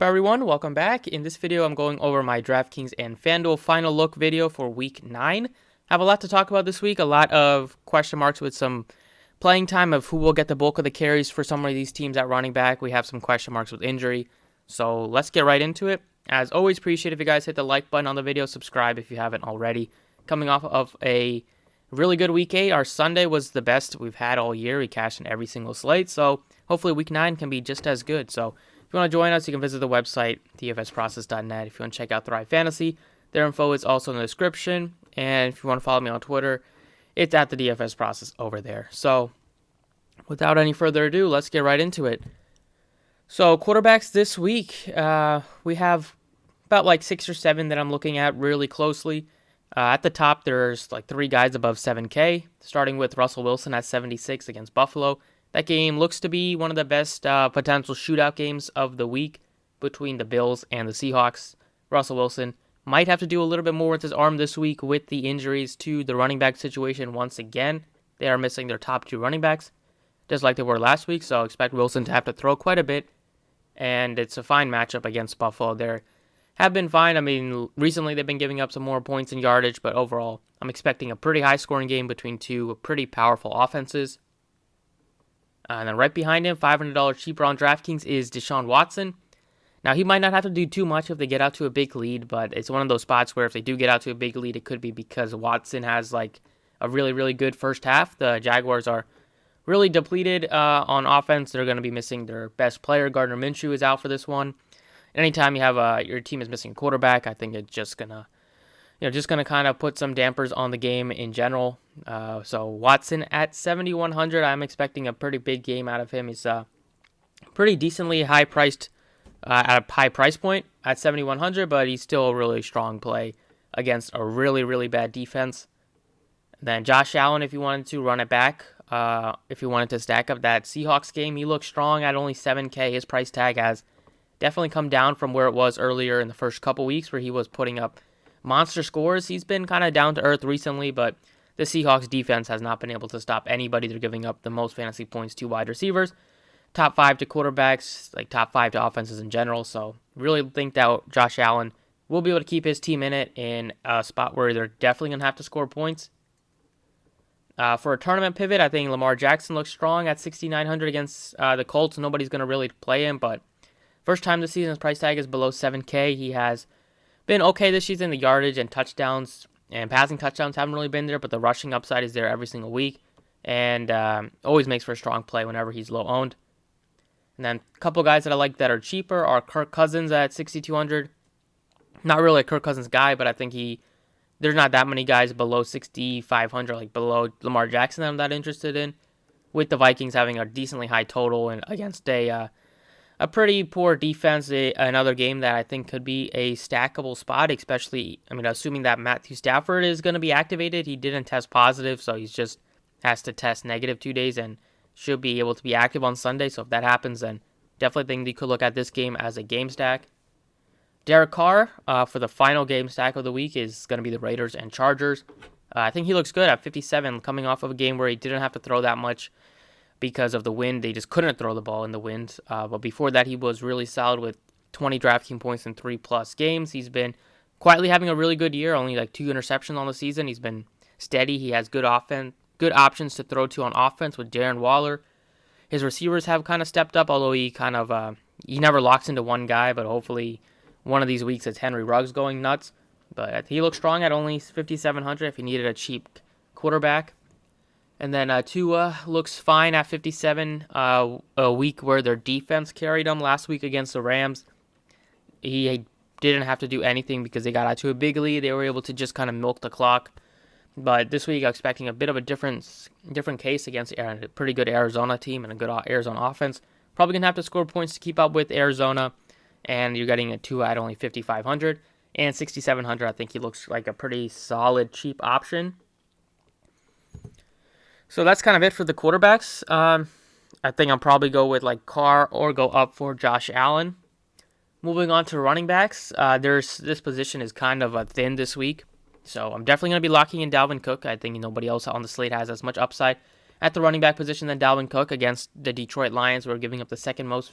Everyone, welcome back. In this video, I'm going over my Draftkings and Fanduel final look video for week 9. I have a lot to talk about this week, a lot of question marks with some playing time of who will get the bulk of the carries for some of these teams at running back. We have some question marks with injury, so let's get right into it. As always, appreciate if you guys hit the like button on the video, subscribe if you haven't already. Coming off of a really good week 8, our Sunday was the best we've had all year. We cashed in every single slate, so hopefully week 9 can be just as good. So if you want to join us, you can visit the website, dfsprocess.net. If you want to check out Thrive Fantasy, their info is also in the description. And if you want to follow me on Twitter, it's at the DFS Process over there. So without any further ado, let's get right into it. So quarterbacks this week, we have about like 6 or 7 that I'm looking at really closely. At the top, there's like 3 guys above 7K, starting with Russell Wilson at 76 against Buffalo. That game looks to be one of the best potential shootout games of the week between the Bills and the Seahawks. Russell Wilson might have to do a little bit more with his arm this week with the injuries to the running back situation once again. They are missing their top 2 running backs, just like they were last week, so expect Wilson to have to throw quite a bit. And it's a fine matchup against Buffalo. They have been fine. I mean, recently they've been giving up some more points and yardage, but overall, I'm expecting a pretty high-scoring game between 2 pretty powerful offenses. And then right behind him, $500 cheaper on DraftKings is Deshaun Watson. Now, he might not have to do too much if they get out to a big lead, but it's one of those spots where if they do get out to a big lead, it could be because Watson has like a really, really good first half. The Jaguars are really depleted on offense. They're going to be missing their best player. Gardner Minshew is out for this one. Anytime you have your team is missing a quarterback, I think it's just gonna kind of put some dampers on the game in general. So Watson at 7,100, I'm expecting a pretty big game out of him. He's pretty decently high priced at a high price point at 7,100, but he's still a really strong play against a really, really bad defense. Then Josh Allen, if you wanted to run it back, if you wanted to stack up that Seahawks game, he looks strong at only 7K. His price tag has definitely come down from where it was earlier in the first couple weeks where he was putting up monster scores. He's been kind of down to earth recently, but the Seahawks defense has not been able to stop anybody. They're giving up the most fantasy points to wide receivers, top 5 to quarterbacks, like top 5 to offenses in general. So really think that Josh Allen will be able to keep his team in it in a spot where they're definitely going to have to score points. For a tournament pivot, I think Lamar Jackson looks strong at 6,900 against the Colts. Nobody's going to really play him, but first time this season, his price tag is below 7K. He has been okay this season. The yardage and touchdowns and passing touchdowns haven't really been there, but the rushing upside is there every single week, and always makes for a strong play whenever he's low owned. And then a couple guys that I like that are cheaper are Kirk Cousins at 6,200. Not really a Kirk Cousins guy, but I think there's not that many guys below 6,500, like below Lamar Jackson that I'm that interested in, with the Vikings having a decently high total and against a pretty poor defense, another game that I think could be a stackable spot, especially, assuming that Matthew Stafford is going to be activated. He didn't test positive, so he just has to test negative 2 days and should be able to be active on Sunday. So if that happens, then definitely think you could look at this game as a game stack. Derek Carr, for the final game stack of the week, is going to be the Raiders and Chargers. I think he looks good at 57, coming off of a game where he didn't have to throw that much because of the wind. They just couldn't throw the ball in the wind. But before that, he was really solid with 20 DraftKings points in 3+ games. He's been quietly having a really good year, only like 2 interceptions on the season. He's been steady. He has good options to throw to on offense with Darren Waller. His receivers have kind of stepped up, although he never locks into one guy, but hopefully one of these weeks it's Henry Ruggs going nuts. But he looks strong at only 5,700 if he needed a cheap quarterback. And then Tua looks fine at 57, a week where their defense carried them last week against the Rams. He didn't have to do anything because they got out to a big lead. They were able to just kind of milk the clock. But this week, I'm expecting a bit of a different case against a pretty good Arizona team and a good Arizona offense. Probably going to have to score points to keep up with Arizona. And you're getting a Tua at only 5,500. And 6,700, I think he looks like a pretty solid, cheap option. So that's kind of it for the quarterbacks. I think I'll probably go with like Carr or go up for Josh Allen. Moving on to running backs, this position is kind of thin this week. So I'm definitely going to be locking in Dalvin Cook. I think nobody else on the slate has as much upside at the running back position than Dalvin Cook against the Detroit Lions, who are giving up the second most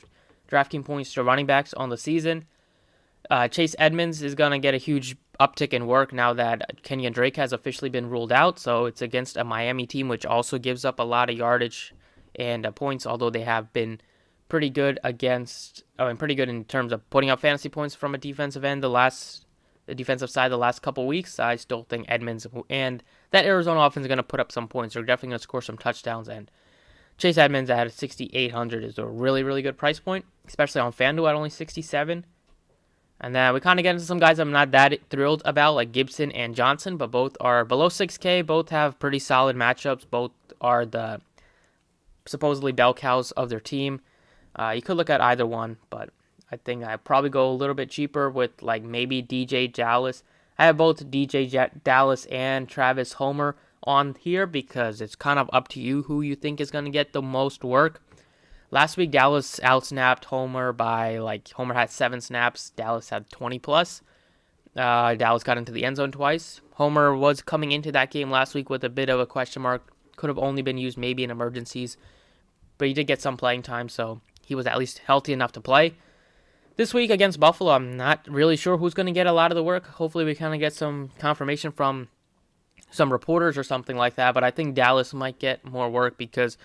DraftKings points to running backs on the season. Chase Edmonds is going to get a huge uptick in work now that Kenyon Drake has officially been ruled out. So it's against a Miami team, which also gives up a lot of yardage and points, although they have been pretty good pretty good in terms of putting up fantasy points from a defensive end. The defensive side the last couple weeks, I still think Edmonds and that Arizona offense is going to put up some points. They're definitely going to score some touchdowns, and Chase Edmonds at 6,800 is a really, really good price point, especially on Fanduel at only 67. And then we kind of get into some guys I'm not that thrilled about, like Gibson and Johnson, but both are below 6K. Both have pretty solid matchups. Both are the supposedly bell cows of their team. You could look at either one, but I think I'd probably go a little bit cheaper with like maybe DJ Dallas. I have both DJ Dallas and Travis Homer on here because it's kind of up to you who you think is going to get the most work. Last week, Dallas outsnapped Homer by, Homer had 7 snaps. Dallas had 20 plus. Dallas got into the end zone twice. Homer was coming into that game last week with a bit of a question mark. Could have only been used maybe in emergencies. But he did get some playing time, so he was at least healthy enough to play. This week against Buffalo, I'm not really sure who's going to get a lot of the work. Hopefully we kind of get some confirmation from some reporters or something like that. But I think Dallas might get more work because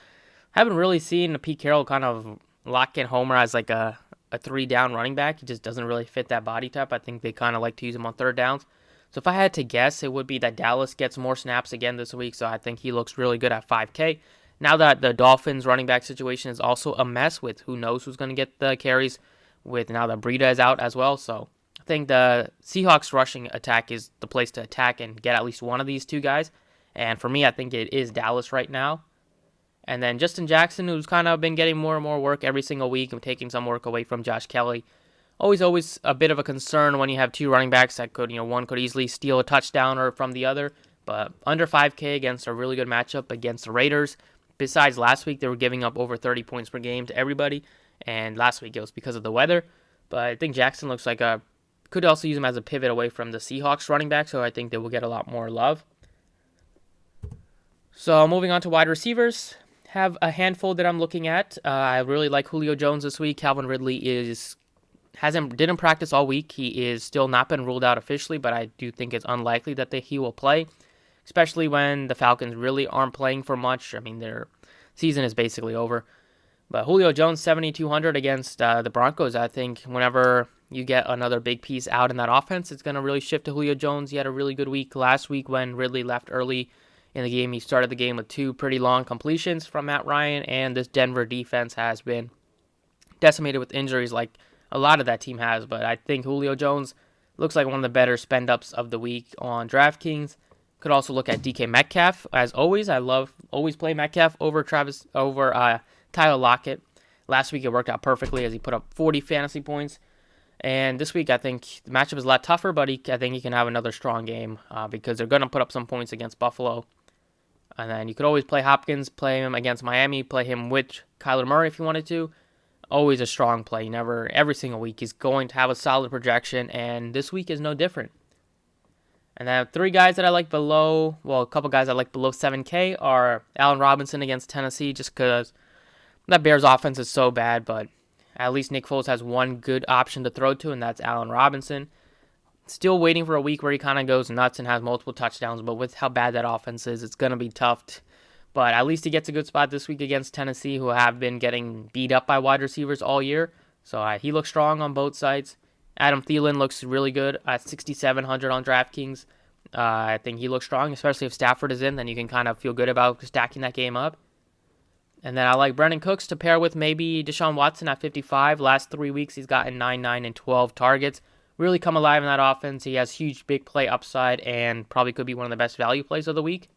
I haven't really seen Pete Carroll kind of lock in Homer as like a 3-down running back. He just doesn't really fit that body type. I think they kind of like to use him on 3rd downs. So if I had to guess, it would be that Dallas gets more snaps again this week. So I think he looks really good at 5K. Now that the Dolphins running back situation is also a mess with who knows who's going to get the carries with now that Breida is out as well. So I think the Seahawks rushing attack is the place to attack and get at least one of these two guys. And for me, I think it is Dallas right now. And then Justin Jackson, who's kind of been getting more and more work every single week and taking some work away from Josh Kelly. Always a bit of a concern when you have 2 running backs that could, one could easily steal a touchdown or from the other. But under 5K against a really good matchup against the Raiders. Besides last week, they were giving up over 30 points per game to everybody. And last week it was because of the weather. But I think Jackson looks like could also use him as a pivot away from the Seahawks running back. So I think they will get a lot more love. So moving on to wide receivers. Have a handful that I'm looking at. I really like Julio Jones this week. Calvin Ridley didn't practice all week. He is still not been ruled out officially, but I do think it's unlikely that he will play, especially when the Falcons really aren't playing for much. I mean, their season is basically over. But Julio Jones, 7,200 against the Broncos. I think whenever you get another big piece out in that offense, it's going to really shift to Julio Jones. He had a really good week last week when Ridley left early in the game. He started the game with 2 pretty long completions from Matt Ryan, and this Denver defense has been decimated with injuries like a lot of that team has. But I think Julio Jones looks like one of the better spend-ups of the week on DraftKings. Could also look at DK Metcalf. As always, I always play Metcalf over Tyler Lockett. Last week it worked out perfectly as he put up 40 fantasy points. And this week, I think the matchup is a lot tougher, but I think he can have another strong game because they're going to put up some points against Buffalo. And then you could always play Hopkins, play him against Miami, play him with Kyler Murray if you wanted to. Always a strong play. Every single week, he's going to have a solid projection, and this week is no different. And then 3 guys that I like a couple guys I like below 7K are Allen Robinson against Tennessee, just because that Bears offense is so bad, but at least Nick Foles has one good option to throw to, and that's Allen Robinson. Still waiting for a week where he kind of goes nuts and has multiple touchdowns, but with how bad that offense is, it's going to be tough. But at least he gets a good spot this week against Tennessee, who have been getting beat up by wide receivers all year. So he looks strong on both sides. Adam Thielen looks really good at 6,700 on DraftKings. I think he looks strong, especially if Stafford is in. Then you can kind of feel good about stacking that game up. And then I like Brandon Cooks to pair with maybe Deshaun Watson at 55. Last 3 weeks, he's gotten 9, 9, and 12 targets. Really come alive in that offense. He has huge big play upside and probably could be one of the best value plays of the week.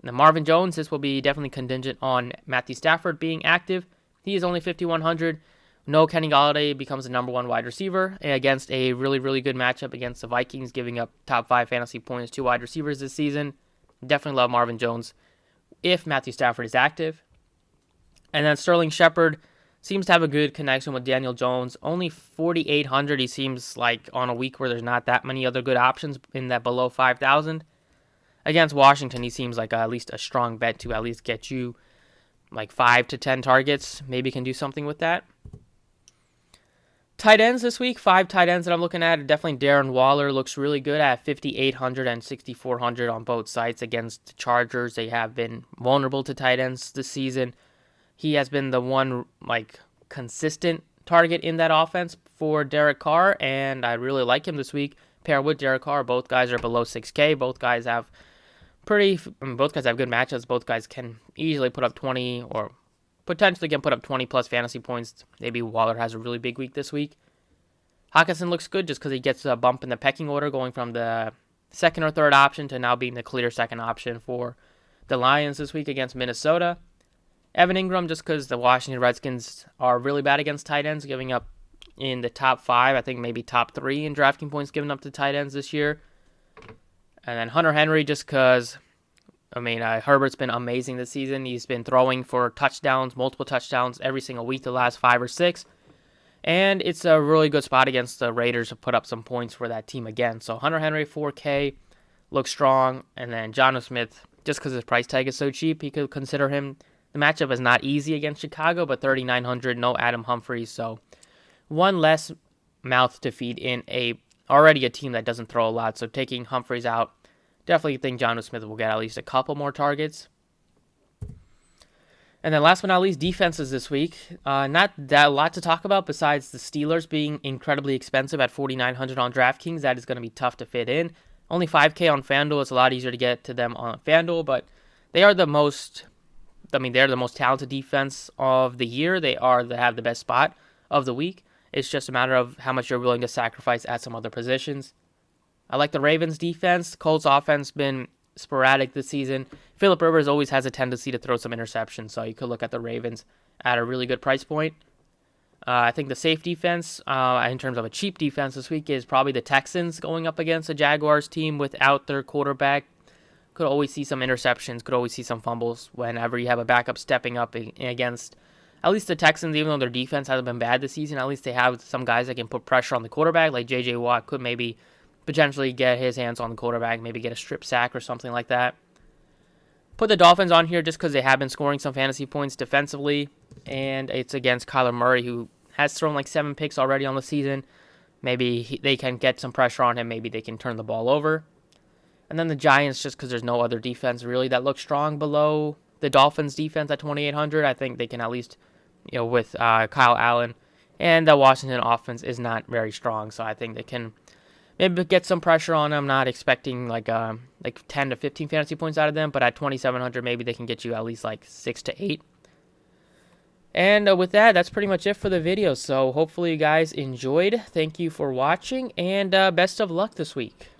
And then Marvin Jones, this will be definitely contingent on Matthew Stafford being active. He is only 5,100. No Kenny Golladay becomes the number 1 wide receiver against a really, really good matchup against the Vikings, giving up top 5 fantasy points to wide receivers this season. Definitely love Marvin Jones if Matthew Stafford is active. And then Sterling Shepard seems to have a good connection with Daniel Jones. Only 4,800. He seems like on a week where there's not that many other good options in that below 5,000. Against Washington, he seems like at least a strong bet to at least get you like 5 to 10 targets. Maybe can do something with that. Tight ends this week, 5 tight ends that I'm looking at. Definitely Darren Waller looks really good at 5,800 and 6,400 on both sites against the Chargers. They have been vulnerable to tight ends this season. He has been the one consistent target in that offense for Derek Carr, and I really like him this week. Pair with Derek Carr, both guys are below 6K. Both guys have both guys have good matchups. Both guys can easily put up 20 or potentially can put up 20 plus fantasy points. Maybe Waller has a really big week this week. Hockenson looks good just because he gets a bump in the pecking order, going from the second or third option to now being the clear second option for the Lions this week against Minnesota. Evan Ingram, just because the Washington Redskins are really bad against tight ends, giving up in the top 5, I think maybe top 3 in drafting points given up to tight ends this year. And then Hunter Henry, just because, Herbert's been amazing this season. He's been throwing for touchdowns, multiple touchdowns every single week the last 5 or 6. And it's a really good spot against the Raiders to put up some points for that team again. So Hunter Henry, 4K, looks strong. And then Jonnu Smith, just because his price tag is so cheap, he could consider him. The matchup is not easy against Chicago, but 3,900, no Adam Humphries. So one less mouth to feed in already a team that doesn't throw a lot. So taking Humphries out, definitely think Jonnu Smith will get at least a couple more targets. And then last but not least, defenses this week. Not that a lot to talk about besides the Steelers being incredibly expensive at 4,900 on DraftKings. That is going to be tough to fit in. Only 5K on Fanduel. It's a lot easier to get to them on Fanduel, but they are the most talented defense of the year. They have the best spot of the week. It's just a matter of how much you're willing to sacrifice at some other positions. I like the Ravens defense. Colts offense been sporadic this season. Phillip Rivers always has a tendency to throw some interceptions, so you could look at the Ravens at a really good price point. I think the safe defense, in terms of a cheap defense this week, is probably the Texans going up against the Jaguars team without their quarterback. Could always see some interceptions, could always see some fumbles whenever you have a backup stepping up against at least the Texans. Even though their defense hasn't been bad this season, at least they have some guys that can put pressure on the quarterback, like J.J. Watt could maybe potentially get his hands on the quarterback, maybe get a strip sack or something like that. Put the Dolphins on here just because they have been scoring some fantasy points defensively, and it's against Kyler Murray, who has thrown like 7 picks already on the season. Maybe they can get some pressure on him. Maybe they can turn the ball over. And then the Giants, just because there's no other defense really that looks strong below the Dolphins defense at 2,800. I think they can at least, with Kyle Allen. And the Washington offense is not very strong, so I think they can maybe get some pressure on them. Not expecting like 10 to 15 fantasy points out of them, but at 2,700, maybe they can get you at least like 6 to 8. And with that, that's pretty much it for the video. So hopefully you guys enjoyed. Thank you for watching, and best of luck this week.